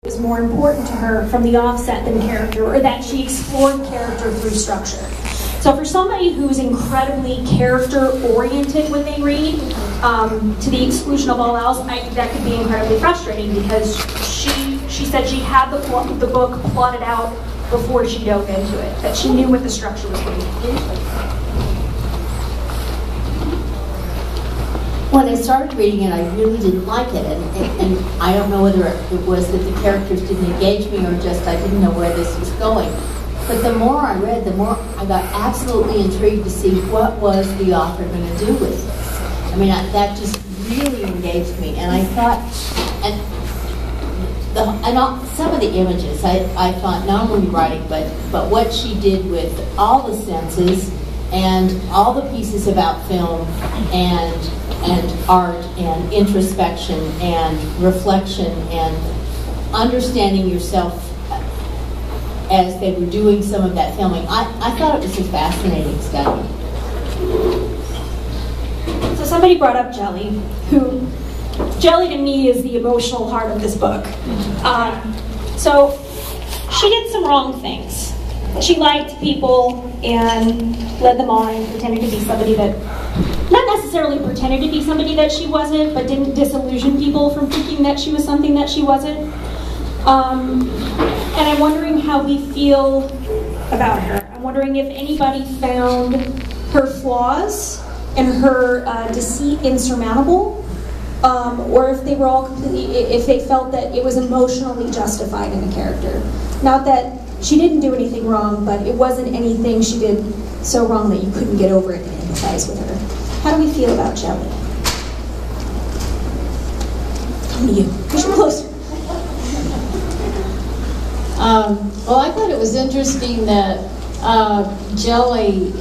was more important to her from the offset than character, or that she explored character through structure. So for somebody who's incredibly character-oriented when they read, to the exclusion of all else, that could be incredibly frustrating, because she said she had the book plotted out before she dove into it, that she knew what the structure was going to be. When I started reading it, I really didn't like it, and I don't know whether it was that the characters didn't engage me or just I didn't know where this was going. But the more I read, the more I got absolutely intrigued to see what was the author going to do with this. I mean, that just really engaged me, and I thought, some of the images I thought, not only writing, but what she did with all the senses and all the pieces about film and art and introspection and reflection and understanding yourself as they were doing some of that filming. I thought it was a fascinating study. So somebody brought up Jelly, who, Jelly to me is the emotional heart of this book. So she did some wrong things. She liked people and led them on and pretended to be somebody that, not necessarily pretended to be somebody that she wasn't, but didn't disillusion people from thinking that she was something that she wasn't. And I'm wondering how we feel about her. I'm wondering if anybody found her flaws and her deceit insurmountable, or if they were all if they felt that it was emotionally justified in the character. Not that she didn't do anything wrong, but it wasn't anything she did so wrong that you couldn't get over it and empathize with her. How do we feel about Jelly? Come to you. Push her closer. Well, I thought it was interesting that Jelly,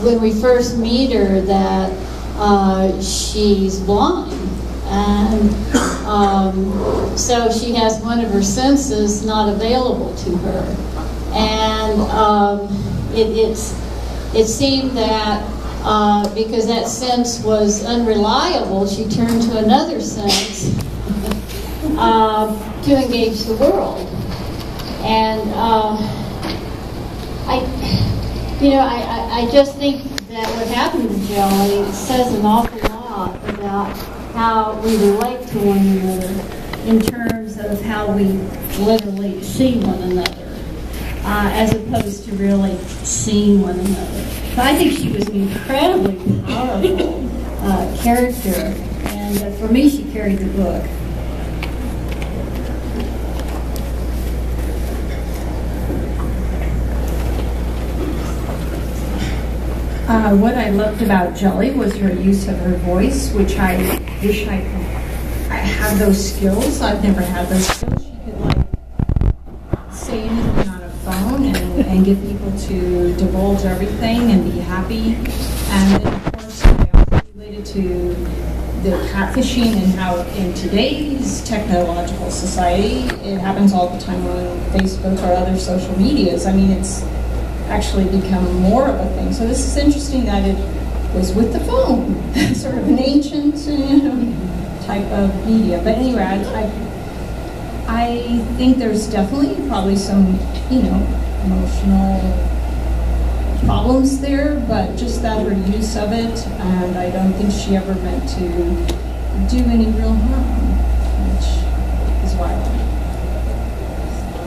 when we first meet her, that she's blind. And so she has one of her senses not available to her. And it seemed that because that sense was unreliable, she turned to another sense to engage the world. And I just think that what happened to Jelly says an awful lot about how we relate to one another in terms of how we literally see one another, as opposed to really seeing one another. So I think she was an incredibly powerful character, and for me, she carried the book. What I loved about Jelly was her use of her voice, which I wish I had those skills. I've never had those skills. She could say anything on a phone and get people to divulge everything and be happy. And then, of course, I also related to the catfishing and how in today's technological society, it happens all the time on Facebook or other social medias. I mean, it's actually become more of a thing. So this is interesting that it was with the phone, sort of an ancient type of media. But anyway, I think there's definitely probably some, emotional problems there, but just that her use of it, and I don't think she ever meant to do any real harm, which is why I like it.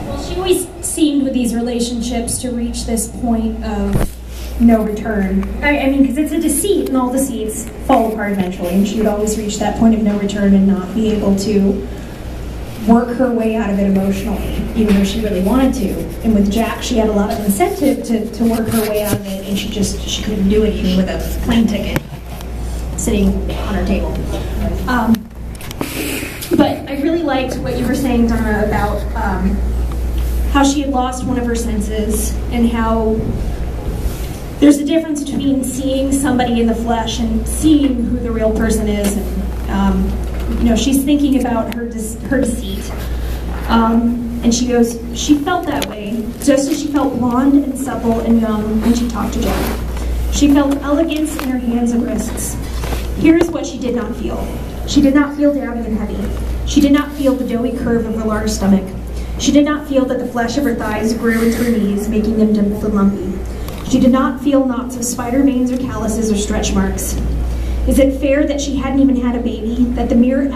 Well, she always seemed with these relationships to reach this point of no return. I mean, because it's a deceit, and all deceits fall apart eventually, and she would always reach that point of no return and not be able to work her way out of it emotionally, even though she really wanted to. And with Jack, she had a lot of incentive to work her way out of it, and she couldn't do it even with a plane ticket sitting on her table. But I really liked what you were saying, Donna, about how she had lost one of her senses, and how there's a difference between seeing somebody in the flesh and seeing who the real person is. And she's thinking about her deceit, and she goes, she felt that way just as she felt blonde and supple and young when she talked to Jack. She felt elegance in her hands and wrists. Here's what she did not feel. She did not feel downy and heavy. She did not feel the doughy curve of her large stomach. She did not feel that the flesh of her thighs grew into her knees, making them dimpled and lumpy. She did not feel knots of spider veins or calluses or stretch marks. Is it fair that she hadn't even had a baby, that the mere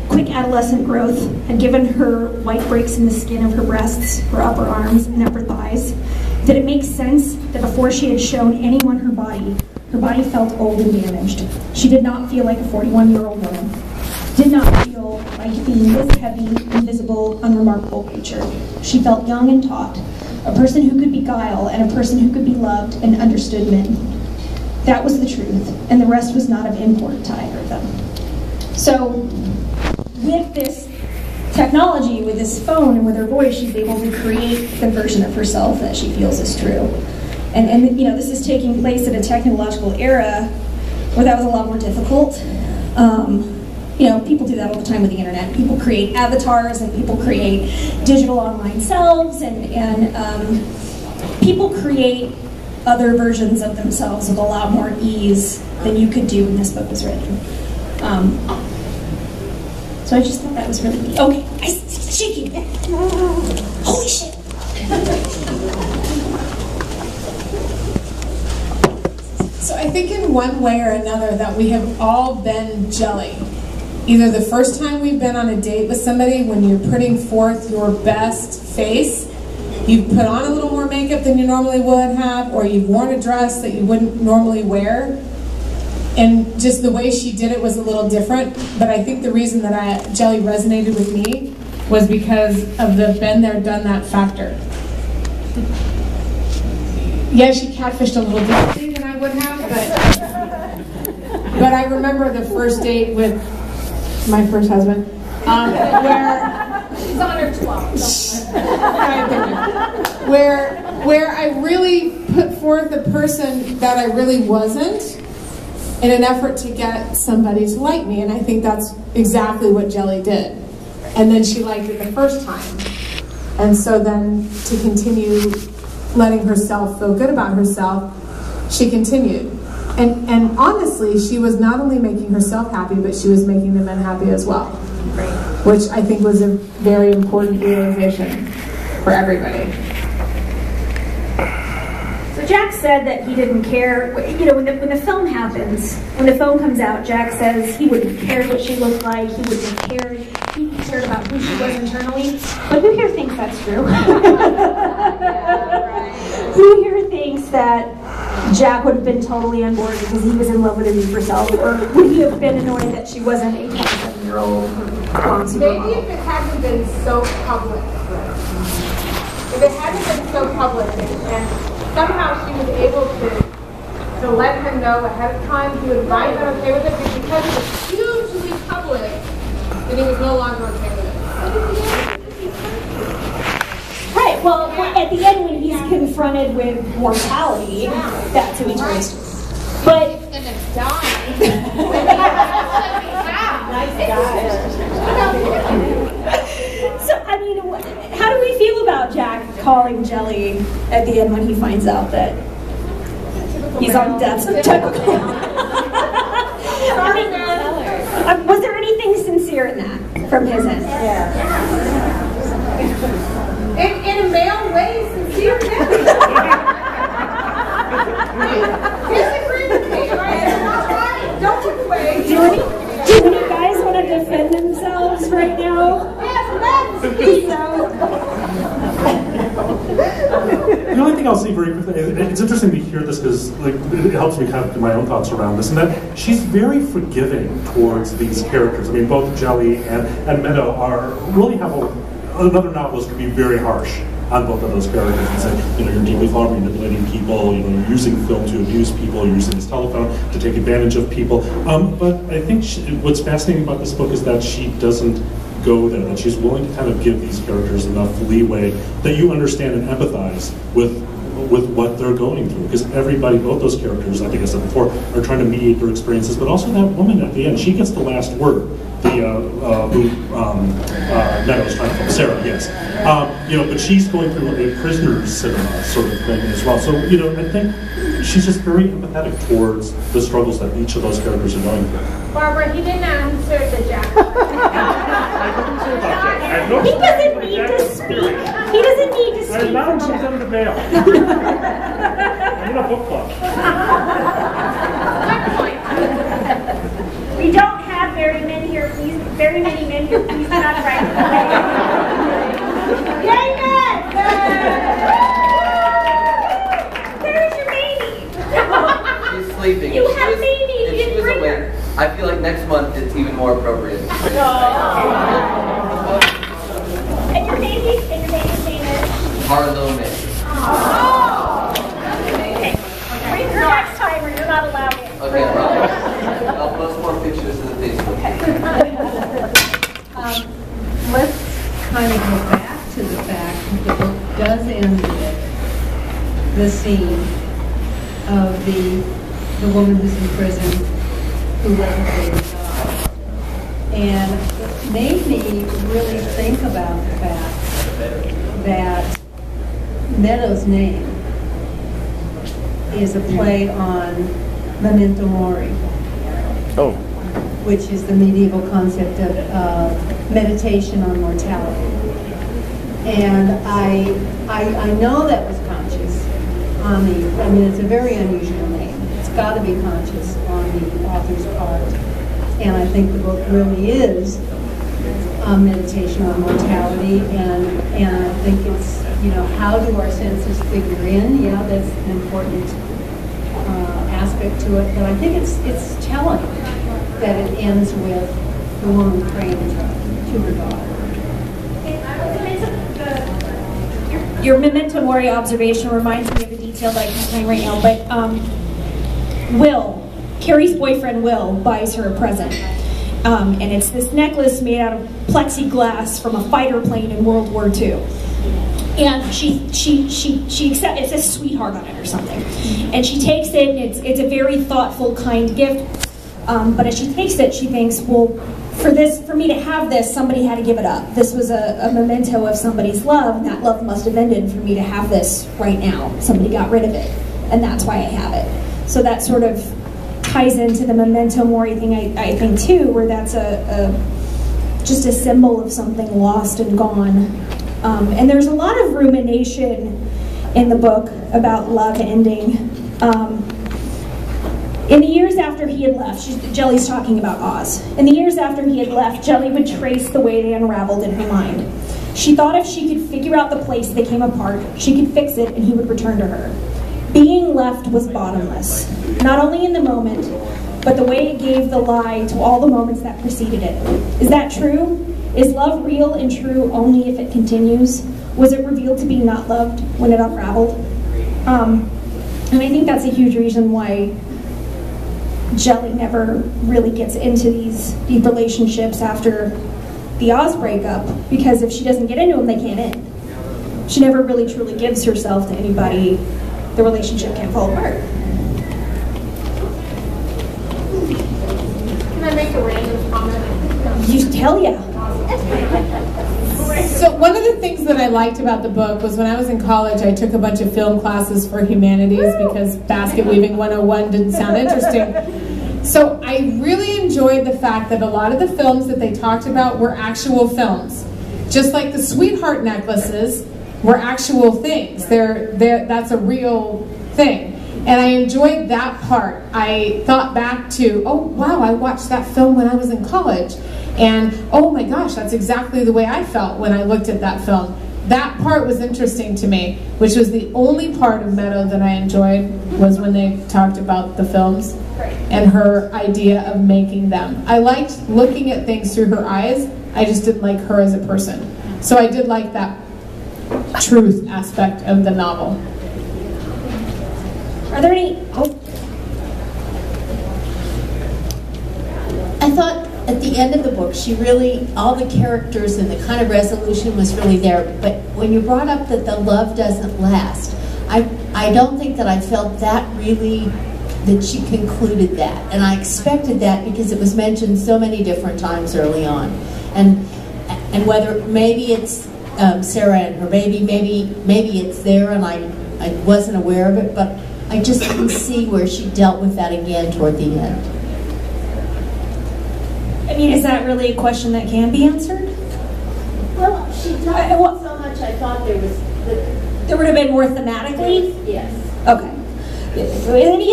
quick adolescent growth had given her white breaks in the skin of her breasts, her upper arms, and upper thighs? Did it make sense that before she had shown anyone her body felt old and damaged? She did not feel like a 41-year-old woman. Did not feel like being this heavy, invisible, unremarkable creature. She felt young and taut, a person who could beguile and a person who could be loved and understood men. That was the truth, and the rest was not of import to either of them. So, with this technology, with this phone and with her voice, she's able to create the version of herself that she feels is true. And you know, this is taking place at a technological era where that was a lot more difficult. You know, people do that all the time with the internet. People create avatars and people create digital online selves, and people create other versions of themselves with a lot more ease than you could do when this book was written. So I just thought that was really neat. Okay, it's shaking. Holy shit. So I think in one way or another that we have all been jelly. Either the first time we've been on a date with somebody when you're putting forth your best face, you've put on a little more makeup than you normally would have, or you've worn a dress that you wouldn't normally wear. And just the way she did it was a little different, but I think the reason that Jelly resonated with me was because of the been there, done that factor. Yeah, she catfished a little differently than I would have, but I remember the first date with my first husband, where she's on her 12th. where I really put forth a person that I really wasn't in an effort to get somebody to like me, and I think that's exactly what Jelly did. And then she liked it the first time, and so then to continue letting herself feel good about herself, she continued. And honestly, she was not only making herself happy, but she was making the men happy as well. Right. Which I think was a very important realization for everybody. So Jack said that he didn't care, you know, when the film happens, when the film comes out, Jack says he wouldn't care what she looked like, he wouldn't care, he cared about who she was internally. But who here thinks that's true? Who here thinks that Jack would have been totally on board because he was in love with her deeper self, or would he have been annoyed that she wasn't a 27-year-old clumsy girl? Maybe if it hadn't been so public. If it hadn't been so public, and somehow she was able to let him know ahead of time, he would might have been okay with it, but because it was hugely public, then he was no longer okay with it. Right, well, at the end when he's confronted with mortality, that's who he turns to. But He's gonna die. so, I mean, how do we feel about Jack calling Jelly at the end when he finds out that he's on death's typical? I mean, was there anything sincere in that from his end? Yeah. In a male way, sincere death. Disagree with me, right? Don't look away. Do any guys want to defend themselves right now? Yes, let's. The only thing I'll say very quickly, it's interesting to hear this because like, it helps me kind of do my own thoughts around this, and that she's very forgiving towards these characters. I mean, both Jelly and Meadow really have another novelist could be very harsh on both of those characters and say, you know, you're deeply flawed, you're manipulating people, you know, you're using film to abuse people, you're using this telephone to take advantage of people. But I think what's fascinating about this book is that she doesn't go there, that she's willing to kind of give these characters enough leeway that you understand and empathize with what they're going through. Because everybody, both those characters, I think I said before, are trying to mediate their experiences, but also that woman at the end, she gets the last word. Meadows trying to film Sarah, yes. But she's going through a prisoner's cinema sort of thing as well. So, I think she's just very empathetic towards the struggles that each of those characters are going through. Barbara, he didn't answer the jacket. He doesn't need to speak. He doesn't need to speak. Now it comes under the veil. I'm in a book club. We don't have very many here. Please do not write. Yay, Matt! There's your baby. She's sleeping. You have baby. If she was awake, I feel like next month it's even more appropriate. And your baby's name is? Harlow May. Okay. Bring her next time or you're not allowed in. Okay, I'll post more pictures to the Facebook. Let's kind of go back to the fact that the book does end with the scene of the woman who's in prison who wasn't really God. And it made me really think about the fact that Meadows' name is a play on Memento Mori. Oh. Which is the medieval concept of meditation on mortality. And I know that was conscious on it's a very unusual name. It's got to be conscious on the author's part. And I think the book really is a meditation on mortality, and I think it's, how do our senses figure in? Yeah, that's an important aspect to it, but I think it's telling that it ends with the woman praying to her daughter. Your Memento Mori observation reminds me of a detail that I can't find right now, but Carrie's boyfriend Will buys her a present. And it's this necklace made out of plexiglass from a fighter plane in World War II. And she accepts, it says sweetheart on it or something. And she takes it, and it's a very thoughtful, kind gift. But as she takes it, she thinks, well, for me to have this, somebody had to give it up. This was a memento of somebody's love, and that love must have ended for me to have this right now. Somebody got rid of it, and that's why I have it. So that sort of ties into the Memento Mori thing, I think, too, where that's just a symbol of something lost and gone. And there's a lot of rumination in the book about love ending. In the years after he had left, Jelly's talking about Oz. In the years after he had left, Jelly would trace the way they unraveled in her mind. She thought if she could figure out the place they came apart, she could fix it and he would return to her. Being left was bottomless, not only in the moment, but the way it gave the lie to all the moments that preceded it. Is that true? Is love real and true only if it continues? Was it revealed to be not loved when it unraveled? And I think that's a huge reason why Jelly never really gets into these deep relationships after the Oz breakup, because if she doesn't get into them, they can't end. She never really truly gives herself to anybody. The relationship can't fall apart. Can I make a random comment? You tell ya. So one of the things that I liked about the book was when I was in college, I took a bunch of film classes for humanities because basket weaving 101 didn't sound interesting. So I really enjoyed the fact that a lot of the films that they talked about were actual films. Just like the sweetheart necklaces were actual things. That's a real thing. And I enjoyed that part. I thought back to, oh wow, I watched that film when I was in college. And oh my gosh, that's exactly the way I felt when I looked at that film. That part was interesting to me, which was the only part of Meadow that I enjoyed, was when they talked about the films and her idea of making them. I liked looking at things through her eyes. I just didn't like her as a person. So I did like that truth aspect of the novel. Are there any? I thought at the end of the book, all the characters and the kind of resolution was really there. But when you brought up that the love doesn't last, I don't think that I felt that really that she concluded that. And I expected that because it was mentioned so many different times early on. And whether maybe it's Sarah and her baby, maybe it's there and I wasn't aware of it, but I just didn't see where she dealt with that again toward the end. I mean, is that really a question that can be answered? Well, she talked so much, I thought there was... There would have been more thematically? Yes. Okay. Is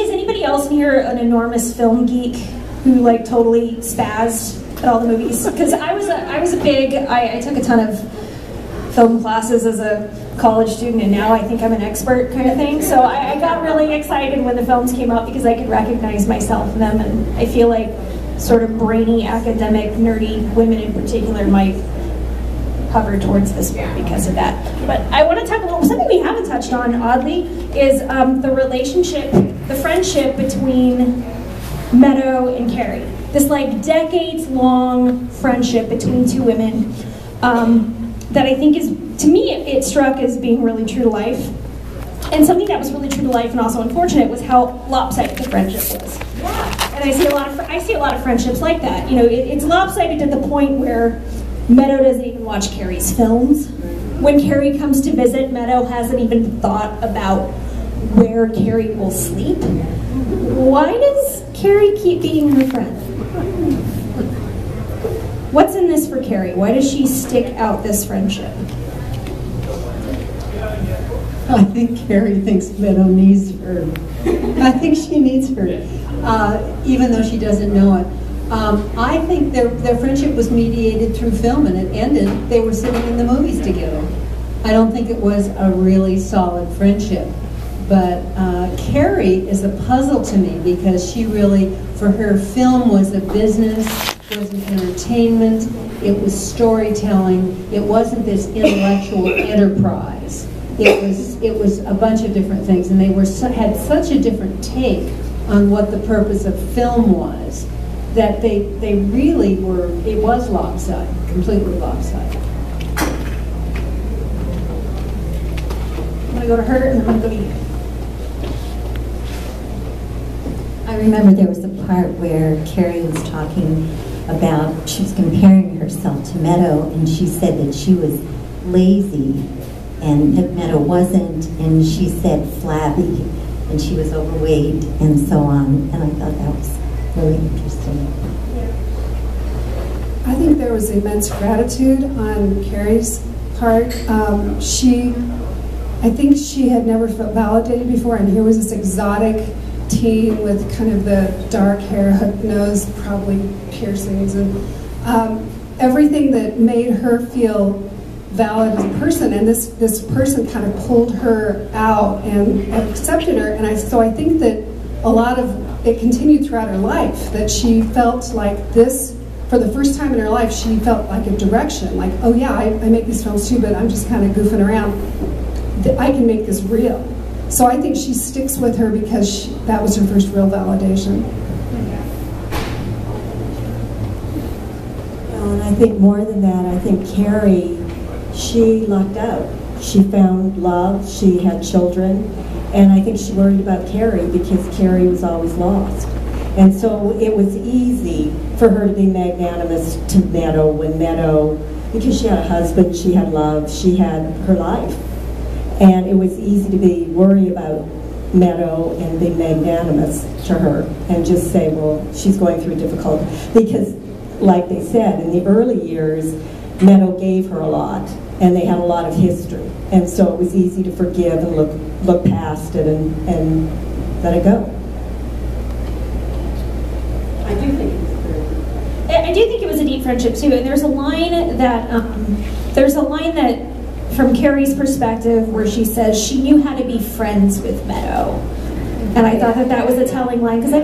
anybody else in here an enormous film geek who like totally spazzed at all the movies? Because I was a big, I took a ton of film classes as a college student, and now I think I'm an expert kind of thing. So I got really excited when the films came out because I could recognize myself in them, and I feel like sort of brainy, academic, nerdy women in particular might hover towards this one because of that. But I want to talk a little, something we haven't touched on, oddly, is the relationship, the friendship between Meadow and Carrie. This like decades-long friendship between two women that I think is, to me, it struck as being really true to life. And something that was really true to life and also unfortunate was how lopsided the friendship was. Yeah. And I see a lot of friendships like that. You know, it's lopsided to the point where Meadow doesn't even watch Carrie's films. When Carrie comes to visit, Meadow hasn't even thought about where Carrie will sleep. Why does Carrie keep being her friend? What's in this for Carrie? Why does she stick out this friendship? I think Carrie thinks Meadow needs her. I think she needs her, even though she doesn't know it. I think their friendship was mediated through film, and it ended. They were sitting in the movies together. I don't think it was a really solid friendship. But Carrie is a puzzle to me because she really, for her, film was a business, was an entertainment, it was storytelling. It wasn't this intellectual enterprise. It was a bunch of different things, and they had such a different take on what the purpose of film was that they really were, it was lopsided, completely lopsided. I'm gonna go to her and then I'm gonna go to you. I remember there was a part where Carrie was talking about, she was comparing herself to Meadow, and she said that she was lazy and that Meadow wasn't, and she said flabby, and she was overweight, and so on. And I thought that was really interesting. I think there was immense gratitude on Carrie's part. I think she had never felt validated before, and here was this exotic teen with kind of the dark hair, hook nose, probably piercings, and everything that made her feel valid as a person, and this person kind of pulled her out and accepted her, and so I think that a lot of it continued throughout her life, that she felt like this, for the first time in her life, she felt like a direction, like, oh yeah, I make these films too, but I'm just kind of goofing around. I can make this real. So I think she sticks with her because that was her first real validation. Well, and I think more than that, I think Carrie, she lucked out. She found love, she had children, and I think she worried about Carrie because Carrie was always lost. And so it was easy for her to be magnanimous to Meadow when Meadow, because she had a husband, she had love, she had her life. And it was easy to be worried about Meadow and be magnanimous to her and just say, well, she's going through difficult, because like they said, in the early years, Meadow gave her a lot, and they had a lot of history. And so it was easy to forgive and look past it and let it go. I do think it was a deep friendship too. And there's a line that from Carrie's perspective where she says she knew how to be friends with Meadow, and I thought that was a telling line, because I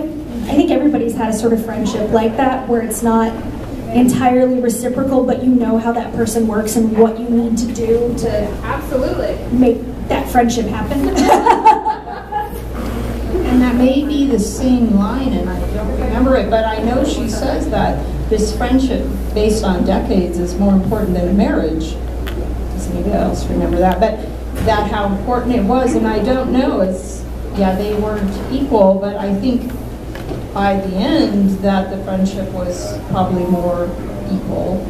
think everybody's had a sort of friendship like that where it's not entirely reciprocal, but you know how that person works and what you need to do to absolutely make that friendship happen. And that may be the same line, and I don't remember it, but I know she says that this friendship based on decades is more important than a marriage. Does anybody else remember that? But that how important it was, and I don't know, as yeah, they weren't equal, but I think by the end that the friendship was probably more equal.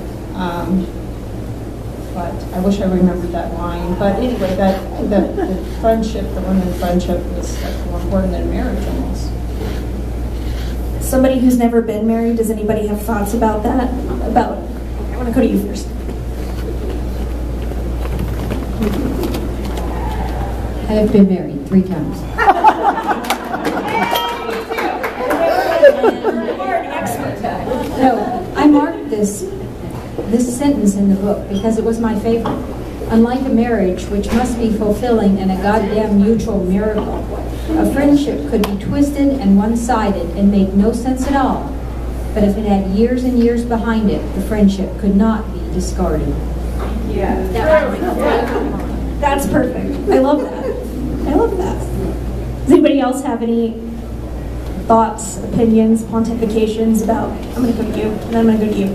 But I wish I remembered that line. But anyway, the friendship, the women friendship was like more important than marriage almost. Somebody who's never been married, does anybody have thoughts about that? I want to go to you first. I have been married 3 times. No, I marked this sentence in the book because it was my favorite. Unlike a marriage, which must be fulfilling and a goddamn mutual miracle, a friendship could be twisted and one-sided and make no sense at all. But if it had years and years behind it, the friendship could not be discarded. Yeah. That's perfect. I love that. I love that. Does anybody else have any thoughts, opinions, pontifications about, I'm going to go to you, and then I'm going to go to you.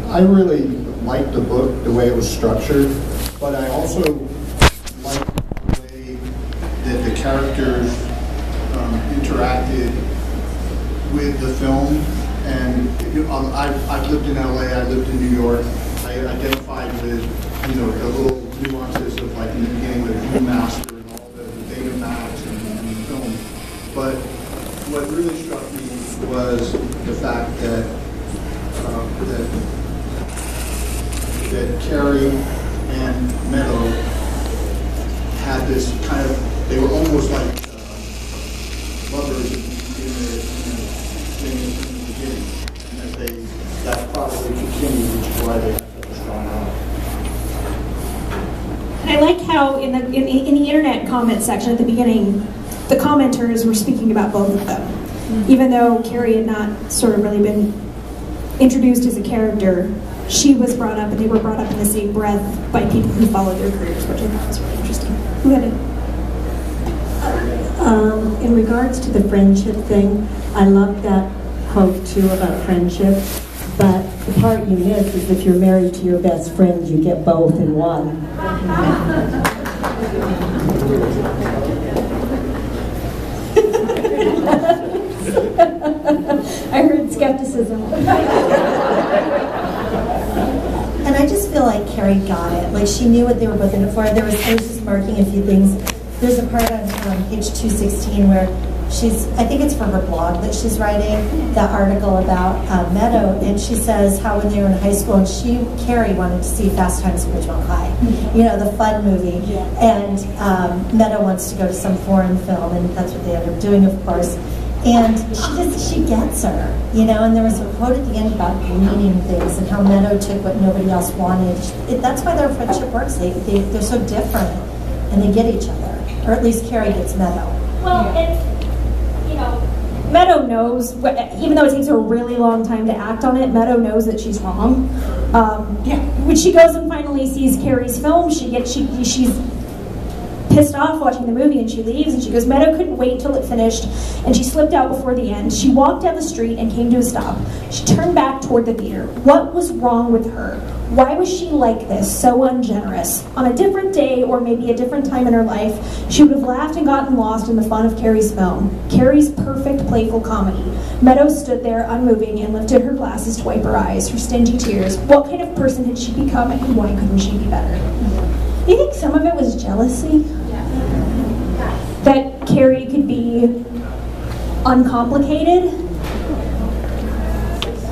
I really liked the book, the way it was structured, but I also liked the way that the characters interacted with the film. And I've lived in LA, I lived in New York. I identified with, the little nuances of, like, in the beginning with the Master and all the data maps and the film. But what really struck me was the fact that that Carrie and Meadow had this kind of, they were almost like lovers in the beginning, and that probably continued, which is why they had such a strong bond. And I like how in the internet comment section at the beginning, the commenters were speaking about both of them. Even though Carrie had not sort of really been introduced as a character, she was brought up, and they were brought up in the same breath by people who followed their careers, which I thought was really interesting. Who had it? In regards to the friendship thing, I love that quote too about friendship, but the part you miss is if you're married to your best friend, you get both in one. I heard skepticism. And I just feel like Carrie got it. Like, she knew what they were both in it for. I was just marking a few things. There's a part on page 216 where I think it's for her blog that she's writing, the article about Meadow, and she says how when they were in high school, and Carrie wanted to see Fast Times at Ridgemont High, the fun movie, and Meadow wants to go to some foreign film, and that's what they end up doing, of course. And she gets her, and there was a quote at the end about needing things and how Meadow took what nobody else wanted. That's why their friendship works. They're so different, and they get each other, or at least Carrie gets Meadow. Well, and Meadow knows, even though it takes her a really long time to act on it, Meadow knows that she's wrong. When she goes and finally sees Carrie's film, she's pissed off watching the movie, and she leaves, and she goes, Meadow couldn't wait till it finished, and she slipped out before the end. She walked down the street and came to a stop. She turned back toward the theater. What was wrong with her? Why was she like this, so ungenerous? On a different day, or maybe a different time in her life, she would have laughed and gotten lost in the fun of Carrie's film. Carrie's perfect, playful comedy. Meadow stood there, unmoving, and lifted her glasses to wipe her eyes, her stingy tears. What kind of person had she become, and why couldn't she be better? Do you think some of it was jealousy? That Carrie could be uncomplicated?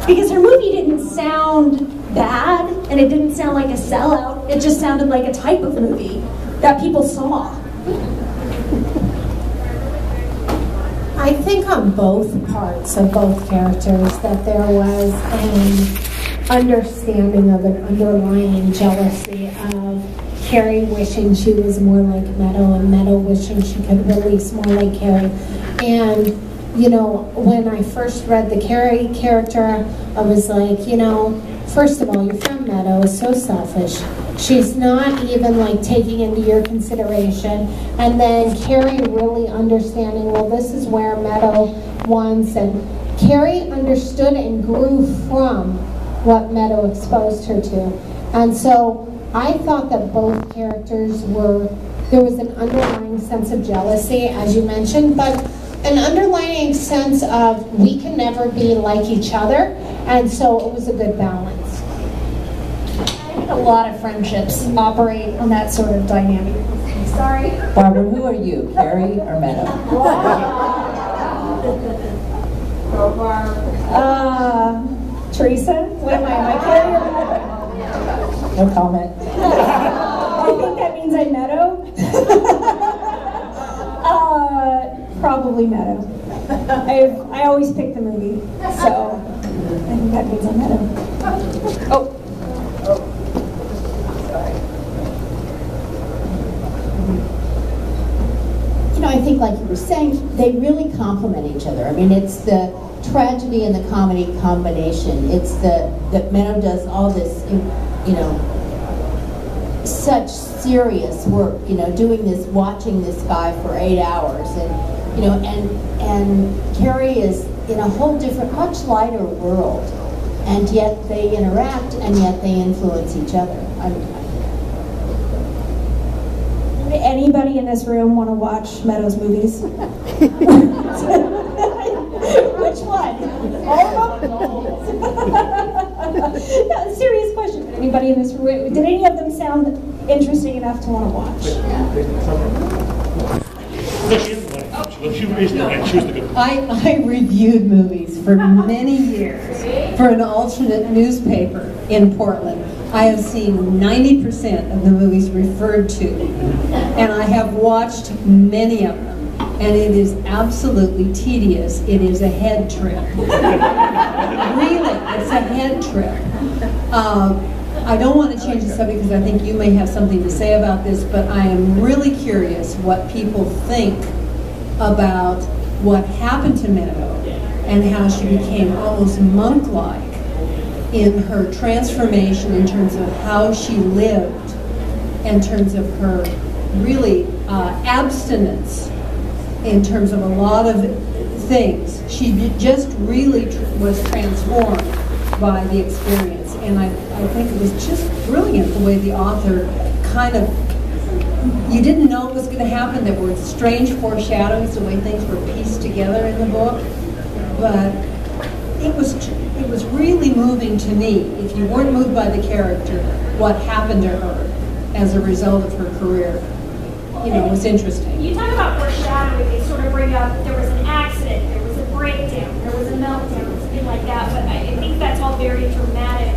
Because her movie didn't sound bad, and it didn't sound like a sellout. It just sounded like a type of movie that people saw. I think on both parts of both characters that there was an understanding of an underlying jealousy of Carrie wishing she was more like Meadow, and Meadow wishing she could release more like Carrie. And, when I first read the Carrie character, I was like, first of all, your friend Meadow is so selfish. She's not even like taking into your consideration. And then Carrie really understanding, well, this is where Meadow wants, and Carrie understood and grew from what Meadow exposed her to. And so I thought that both characters were there was an underlying sense of jealousy, as you mentioned, but an underlying sense of we can never be like each other, and so it was a good balance. I think a lot of friendships operate on that sort of dynamic. Sorry. Barbara, who are you, Carrie or Meadow? Teresa? What am I Carrie or Meadow? No comment. I think that means I'm Meadow. Probably Meadow. I always pick the movie, so I think that means I'm Meadow. Oh. You know, I think like you were saying, they really complement each other. I mean, it's the tragedy and the comedy combination. It's that Meadow does all this, you know, such serious work, you know, doing this, watching this guy for 8 hours, and, you know, and Carrie is in a whole different, much lighter world, and yet they interact, and yet they influence each other. Anybody in this room want to watch Meadow's movies? Which one? All of them? No, serious question. Anybody in this room? Did any of them sound interesting enough to want to watch? I reviewed movies for many years for an alternate newspaper in Portland. I have seen 90% of the movies referred to, and I have watched many of them, and it is absolutely tedious. It is a head trip. Really, it's a head trip. I don't want to change the subject because I think you may have something to say about this, but I am really curious what people think about what happened to Meadow and how she became almost monk-like in her transformation in terms of how she lived, in terms of her really abstinence, in terms of a lot of things. She just really was transformed by the experience, and I think it was just brilliant the way the author kind of, you didn't know it was going to happen. There were strange foreshadowings, the way things were pieced together in the book, but it was really moving to me. If you weren't moved by the character, what happened to her as a result of her career, you know, was interesting. You talk about foreshadowing, they sort of bring up there was an accident, there was a breakdown, there was a meltdown, something like that, but I think that's all very dramatic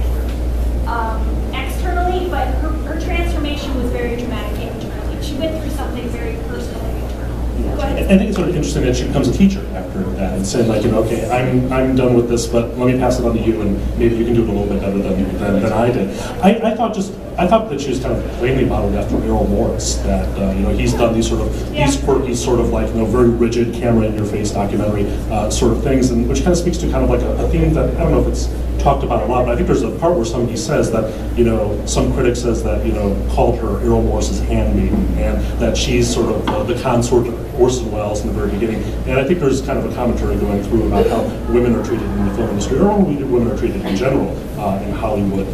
externally, but her transformation was very dramatic internally. She went through something very personal and internal. Go ahead. I think it's sort of interesting that she becomes a teacher after that and said, like, you know, okay, I'm done with this, but let me pass it on to you, and maybe you can do it a little bit better than I did. I thought that she was kind of plainly modeled after Errol Morris. That you know, he's done these sort of these quirky, sort of like, you know, very rigid camera in your face documentary sort of things, and which kind of speaks to kind of like a theme that I don't know if it's talked about a lot, but I think there's a part where somebody says that, you know, some critic says that, you know, called her Errol Morris's handmaiden, and that she's sort of the consort of Orson Welles in the very beginning. And I think there's kind of a commentary going through about how women are treated in the film industry, or how women are treated in general in Hollywood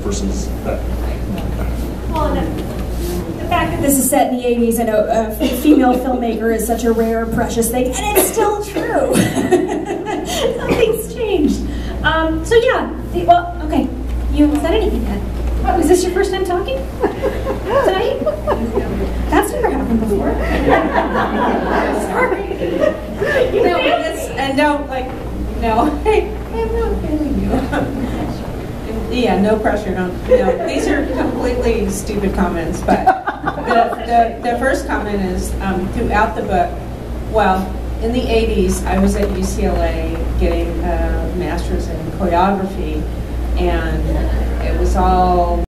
versus that. Well, the fact that this is set in the 80s and a female filmmaker is such a rare and precious thing, and it's still true. Nothing's changed. So yeah, well, okay. You haven't said anything yet. Is this your first time talking tonight? That's never happened before. Sorry. No, and don't, like, no, I'm not feeling you. Yeah, no pressure, no. These are completely stupid comments, but the first comment is, throughout the book, well, in the 80s, I was at UCLA getting a master's in choreography, and it was all